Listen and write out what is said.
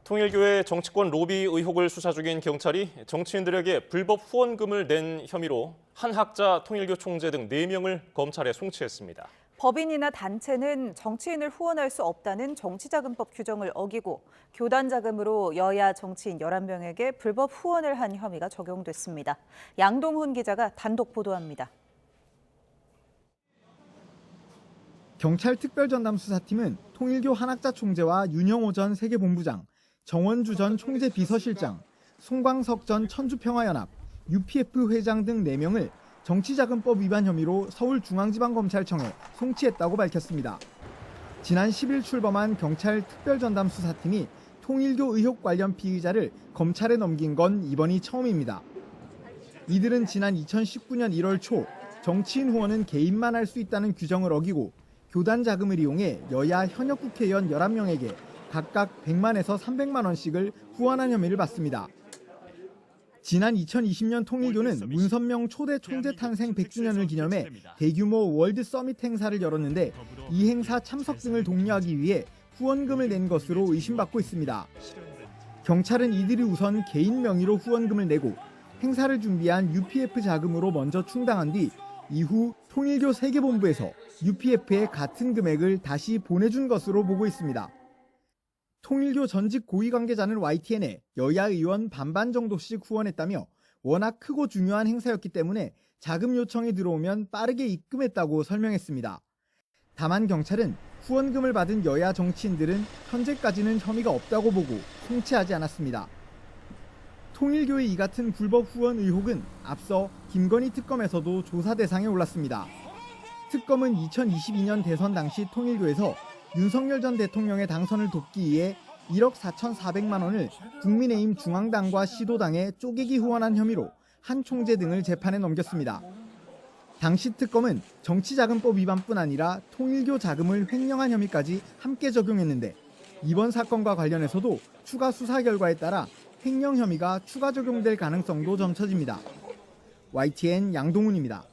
통일교의 정치권 로비 의혹을 수사 중인 경찰이 정치인들에게 불법 후원금을 낸 혐의로 한 학자, 통일교 총재 등 4명을 검찰에 송치했습니다. 법인이나 단체는 정치인을 후원할 수 없다는 정치자금법 규정을 어기고 교단 자금으로 여야 정치인 11명에게 불법 후원을 한 혐의가 적용됐습니다. 양동훈 기자가 단독 보도합니다. 경찰 특별전담 수사팀은 통일교 한학자 총재와 윤영호 전 세계본부장, 정원주 전 총재 비서실장, 송광석 전 천주평화연합, UPF 회장 등 4명을 정치자금법 위반 혐의로 서울중앙지방검찰청에 송치했다고 밝혔습니다. 지난 10일 출범한 경찰 특별전담 수사팀이 통일교 의혹 관련 피의자를 검찰에 넘긴 건 이번이 처음입니다. 이들은 지난 2019년 1월 초 정치인 후원은 개인만 할 수 있다는 규정을 어기고 교단 자금을 이용해 여야 현역 국회의원 11명에게 각각 100만에서 300만 원씩을 후원한 혐의를 받습니다. 지난 2020년 통일교는 문선명 초대 총재 탄생 100주년을 기념해 대규모 월드 서밋 행사를 열었는데 이 행사 참석 등을 독려하기 위해 후원금을 낸 것으로 의심받고 있습니다. 경찰은 이들이 우선 개인 명의로 후원금을 내고 행사를 준비한 UPF 자금으로 먼저 충당한 뒤 이후 통일교 세계본부에서 UPF에 같은 금액을 다시 보내준 것으로 보고 있습니다. 통일교 전직 고위 관계자는 YTN에 여야 의원 반반 정도씩 후원했다며 워낙 크고 중요한 행사였기 때문에 자금 요청이 들어오면 빠르게 입금했다고 설명했습니다. 다만 경찰은 후원금을 받은 여야 정치인들은 현재까지는 혐의가 없다고 보고 송치하지 않았습니다. 통일교의 이 같은 불법 후원 의혹은 앞서 김건희 특검에서도 조사 대상에 올랐습니다. 특검은 2022년 대선 당시 통일교에서 윤석열 전 대통령의 당선을 돕기 위해 1억 4,400만 원을 국민의힘 중앙당과 시도당에 쪼개기 후원한 혐의로 한 총재 등을 재판에 넘겼습니다. 당시 특검은 정치자금법 위반뿐 아니라 통일교 자금을 횡령한 혐의까지 함께 적용했는데 이번 사건과 관련해서도 추가 수사 결과에 따라 횡령 혐의가 추가 적용될 가능성도 점쳐집니다. YTN 양동훈입니다.